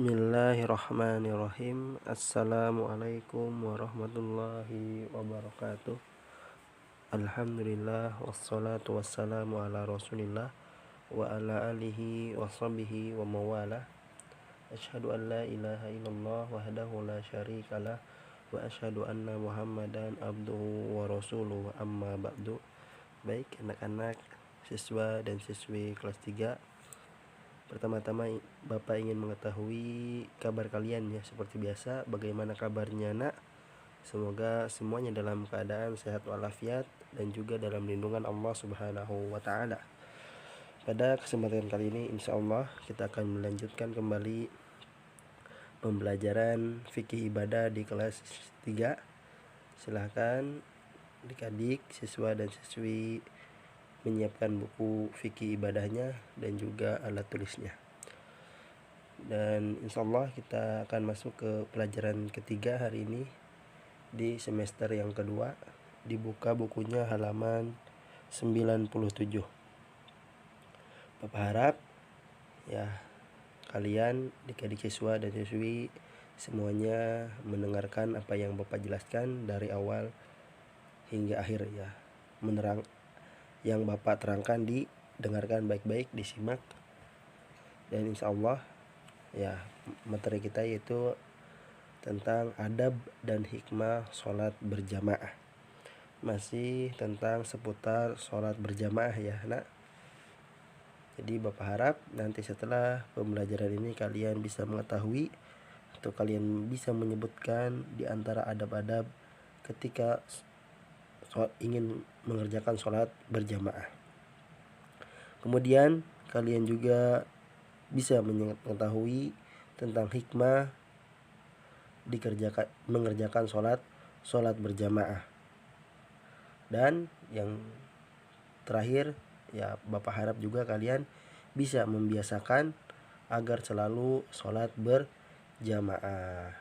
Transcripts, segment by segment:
Bismillahirrahmanirrahim. Assalamualaikum warahmatullahi wabarakatuh. Alhamdulillah wassalatu wassalamu ala rasulillah wa ala alihi wa sahbihi wa mawalah. Asyhadu an la ilaha illallah wahdahu la syarikalah wa asyhadu anna Muhammadan abduhu wa rasuluhu, amma ba'du. Baik anak-anak, siswa dan siswi kelas 3, pertama-tama Bapak ingin mengetahui kabar kalian ya. Seperti biasa, bagaimana kabarnya nak? Semoga semuanya dalam keadaan sehat walafiat dan juga dalam lindungan Allah Subhanahu wa Ta'ala. Pada kesempatan kali ini insya Allah kita akan melanjutkan kembali pembelajaran fikih ibadah di kelas 3. Silahkan adik-adik, siswa dan siswi menyiapkan buku fikih ibadahnya dan juga alat tulisnya. Dan insya Allah kita akan masuk ke pelajaran ketiga hari ini di semester yang kedua. Dibuka bukunya halaman 97. Bapak harap ya kalian adik-adik siswa dan siswi semuanya mendengarkan apa yang Bapak jelaskan dari awal hingga akhir ya. Yang Bapak terangkan didengarkan baik-baik, disimak. Dan insya Allah ya materi kita yaitu tentang adab dan hikmah sholat berjamaah. Masih tentang seputar sholat berjamaah ya nak. Jadi Bapak harap nanti setelah pembelajaran ini kalian bisa mengetahui atau kalian bisa menyebutkan di antara adab-adab ketika ingin mengerjakan sholat berjamaah. Kemudian kalian juga bisa mengetahui tentang hikmah mengerjakan sholat berjamaah. Dan yang terakhir ya Bapak harap juga kalian bisa membiasakan agar selalu sholat berjamaah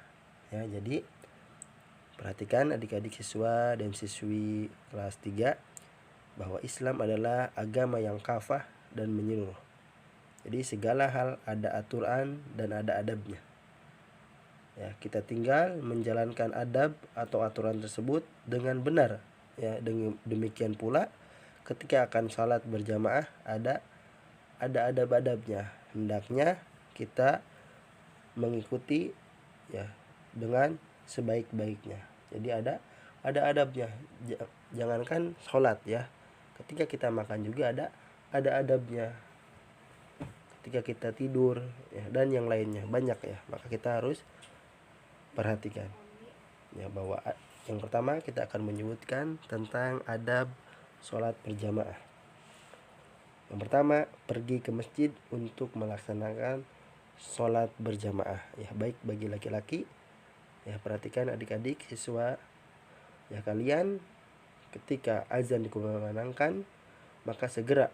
ya. Jadi perhatikan adik-adik siswa dan siswi kelas 3 bahwa Islam adalah agama yang kafah dan menyeluruh. Jadi segala hal ada aturan dan ada adabnya. Ya, kita tinggal menjalankan adab atau aturan tersebut dengan benar. Ya, demikian pula ketika akan salat berjamaah ada adab-adabnya. Hendaknya kita mengikuti ya dengan sebaik-baiknya. Jadi ada adabnya. Jangankan sholat ya, ketika kita makan juga ada adabnya. Ketika kita tidur ya, dan yang lainnya banyak ya. Maka kita harus perhatikan ya bahwa yang pertama kita akan menyebutkan tentang adab sholat berjamaah. Yang pertama, pergi ke masjid untuk melaksanakan sholat berjamaah ya, baik bagi laki-laki. Ya, perhatikan adik-adik siswa ya, kalian ketika azan dikumandangkan maka segera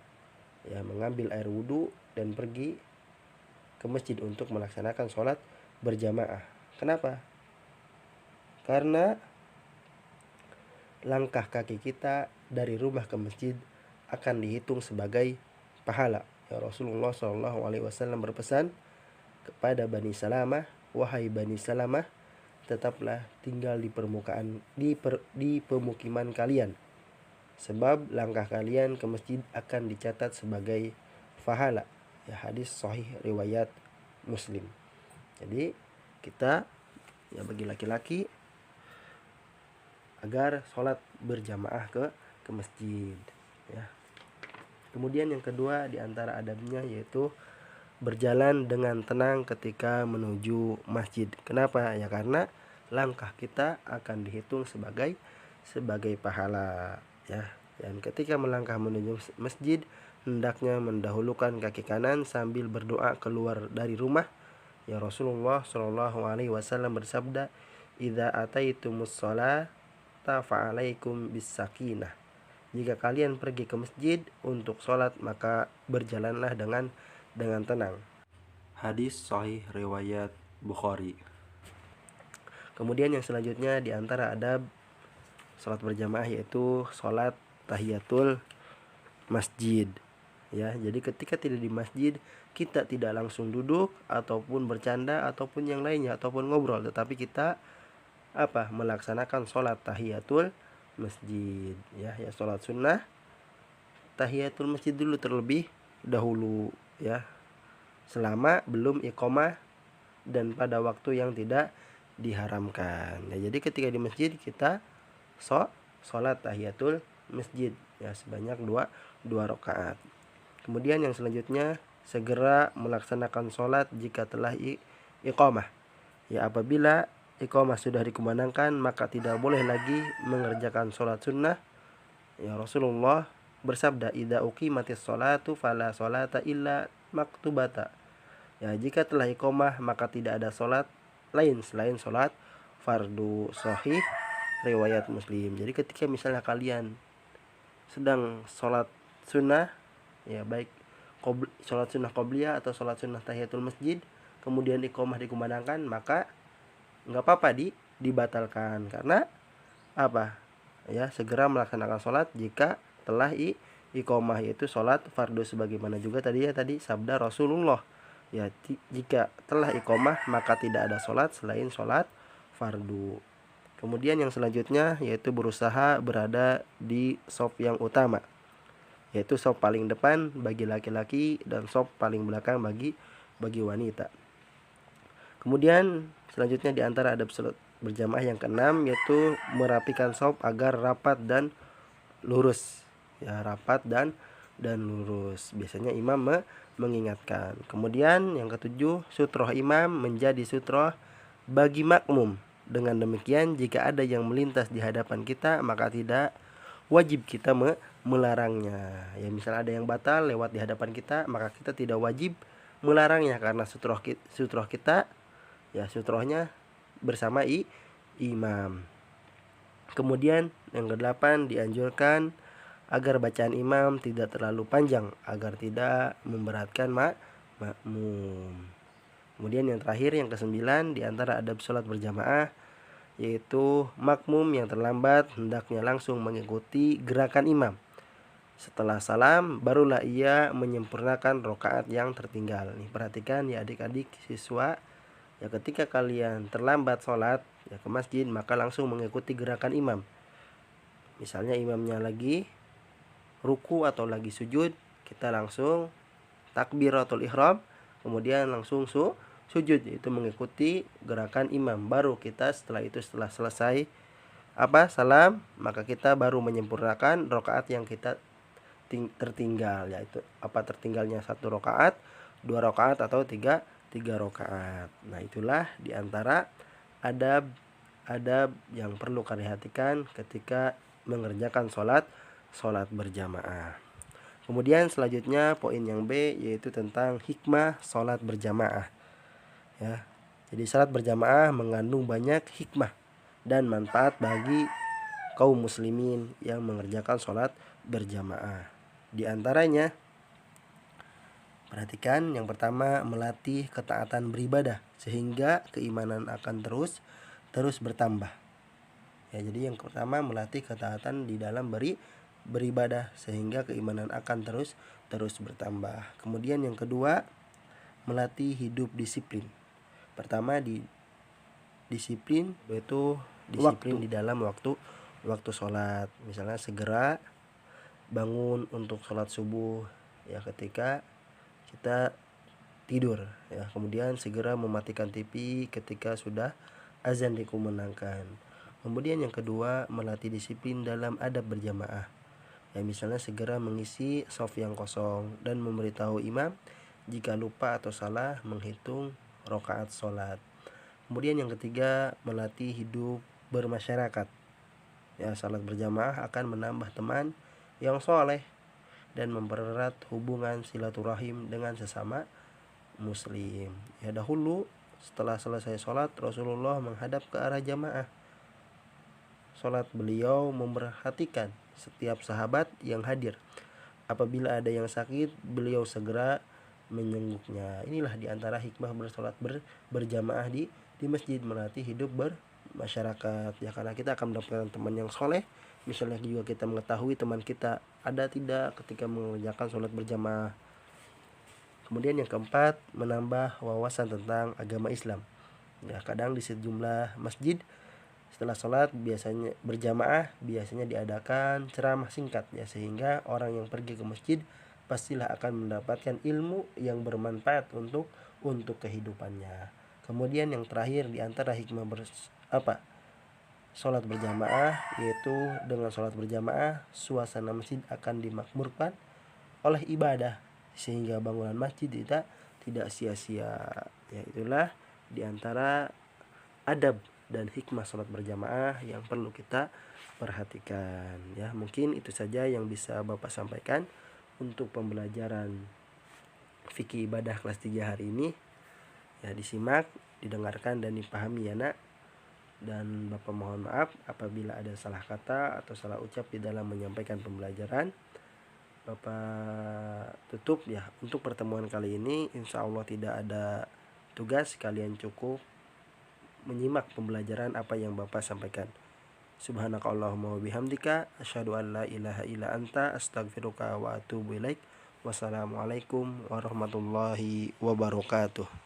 ya mengambil air wudhu dan pergi ke masjid untuk melaksanakan sholat berjamaah. Kenapa? Karena langkah kaki kita dari rumah ke masjid akan dihitung sebagai pahala. Ya, Rasulullah SAW berpesan kepada Bani Salamah, wahai Bani Salamah, tetaplah tinggal di pemukiman kalian, sebab langkah kalian ke masjid akan dicatat sebagai pahala. Ya, hadis sahih riwayat Muslim. Jadi kita ya bagi laki-laki agar sholat berjamaah ke masjid ya. Kemudian yang kedua di antara adabnya yaitu berjalan dengan tenang ketika menuju masjid. Kenapa? Ya karena langkah kita akan dihitung sebagai pahala ya. Dan ketika melangkah menuju masjid hendaknya mendahulukan kaki kanan sambil berdoa keluar dari rumah. Ya, Rasulullah SAW bersabda, "Idza ataitumus sholata fa'alaikum bis-sakinah." Jika kalian pergi ke masjid untuk sholat maka berjalanlah dengan tenang. Hadis sahih riwayat Bukhari. Kemudian yang selanjutnya di antara adab sholat berjamaah yaitu sholat tahiyatul masjid Ya, jadi ketika tidak di masjid, kita tidak langsung duduk ataupun bercanda ataupun yang lainnya ataupun ngobrol, tetapi kita melaksanakan sholat tahiyatul masjid. Ya, sholat sunnah tahiyatul masjid dulu terlebih dahulu, ya, selama belum iqomah dan pada waktu yang tidak diharamkan. Ya, jadi ketika di masjid kita sholat tahiyatul masjid, ya, sebanyak dua rakaat. Kemudian yang selanjutnya, segera melaksanakan sholat jika telah iqamah. Ya, apabila iqamah sudah dikumandangkan, maka tidak boleh lagi mengerjakan sholat sunnah. Ya, Rasulullah bersabda, idza uqimatis sholatu fala sholata illa maktubata. Ya, jika telah iqamah maka tidak ada sholat lain selain sholat fardu. Sahih riwayat Muslim. Jadi ketika misalnya kalian sedang sholat sunnah, ya, baik sholat sunnah qobliyah atau sholat sunnah tahiyatul masjid, kemudian iqamah dikumandangkan, maka nggak apa-apa dibatalkan. Karena ya, segera melaksanakan sholat jika telah iqamah, yaitu sholat fardu, sebagaimana juga tadi sabda Rasulullah, ya, jika telah iqamah maka tidak ada sholat selain sholat fardu. Kemudian yang selanjutnya yaitu berusaha berada di shaf yang utama, yaitu shaf paling depan bagi laki-laki dan shaf paling belakang bagi wanita. Kemudian selanjutnya di antara adab salat berjamaah yang keenam yaitu merapikan shaf agar rapat dan lurus. Ya, rapat dan lurus. Biasanya imam mengingatkan. Kemudian yang ketujuh, sutroh imam menjadi sutroh bagi makmum. Dengan demikian, jika ada yang melintas di hadapan kita, maka tidak wajib kita melarangnya. Ya, misalnya ada yang batal lewat di hadapan kita, maka kita tidak wajib melarangnya karena sutroh kita, ya, sutrohnya bersama imam. Kemudian yang kedelapan, dianjurkan agar bacaan imam tidak terlalu panjang agar tidak memberatkan makmum. Kemudian yang terakhir, yang kesembilan, di antara adab sholat berjamaah yaitu makmum yang terlambat hendaknya langsung mengikuti gerakan imam. Setelah salam barulah ia menyempurnakan rakaat yang tertinggal. Nih, perhatikan ya adik-adik siswa, ya, ketika kalian terlambat sholat, ya, ke masjid, maka langsung mengikuti gerakan imam. Misalnya imamnya lagi ruku atau lagi sujud, kita langsung takbiratul ihram, kemudian langsung sujud, yaitu mengikuti gerakan imam. Baru kita setelah selesai salam, maka kita baru menyempurnakan rakaat yang kita tertinggal, yaitu tertinggalnya 1 rakaat, 2 rakaat atau 3 rakaat. Nah, itulah diantara adab yang perlu kalian perhatikan ketika mengerjakan sholat berjamaah. Kemudian selanjutnya poin yang B yaitu tentang hikmah sholat berjamaah. Ya, jadi sholat berjamaah mengandung banyak hikmah dan manfaat bagi kaum muslimin yang mengerjakan sholat berjamaah. Di antaranya, perhatikan, yang pertama, melatih ketaatan beribadah sehingga keimanan akan terus bertambah. Ya, jadi yang pertama, melatih ketaatan di dalam beribadah sehingga keimanan akan terus bertambah. Kemudian yang kedua, melatih hidup disiplin. Pertama, disiplin yaitu disiplin di dalam waktu sholat. Misalnya segera bangun untuk sholat subuh, ya, ketika kita tidur, ya. Kemudian segera mematikan TV ketika sudah azan dikumandangkan. Kemudian yang kedua, melatih disiplin dalam adab berjamaah. Ya, misalnya segera mengisi shaf yang kosong dan memberitahu imam jika lupa atau salah menghitung rakaat sholat. Kemudian yang ketiga, melatih hidup bermasyarakat. Ya, salat berjamaah akan menambah teman yang soleh dan mempererat hubungan silaturahim dengan sesama muslim. Ya, dahulu setelah selesai sholat, Rasulullah menghadap ke arah jamaah sholat. Beliau memperhatikan setiap sahabat yang hadir. Apabila ada yang sakit, beliau segera menjenguknya. Inilah diantara hikmah bersolat berjamaah di masjid, melatih hidup bermasyarakat. Ya, karena kita akan mendapatkan teman yang soleh misalnya juga kita mengetahui teman kita ada tidak ketika mengerjakan sholat berjamaah. Kemudian yang keempat, menambah wawasan tentang agama Islam. Ya, kadang di sejumlah masjid setelah sholat biasanya berjamaah biasanya diadakan ceramah singkat, ya, sehingga orang yang pergi ke masjid pastilah akan mendapatkan ilmu yang bermanfaat untuk kehidupannya. Kemudian yang terakhir di antara hikmah sholat berjamaah, yaitu dengan sholat berjamaah suasana masjid akan dimakmurkan oleh ibadah sehingga bangunan masjid tidak sia-sia. Ya, itulah di antara adab dan hikmah sholat berjamaah yang perlu kita perhatikan. Ya, mungkin itu saja yang bisa Bapak sampaikan untuk pembelajaran fikih ibadah kelas 3 hari ini. Ya, disimak, didengarkan dan dipahami ya nak. Dan Bapak mohon maaf apabila ada salah kata atau salah ucap di dalam menyampaikan pembelajaran. Bapak tutup ya. Untuk pertemuan kali ini insya Allah tidak ada tugas, kalian cukup menyimak pembelajaran apa yang Bapak sampaikan. Subhanakallahumma wa bihamdika asyhadu an la ilaha illa anta astaghfiruka wa atubu ilaik. Wassalamualaikum warahmatullahi wabarakatuh.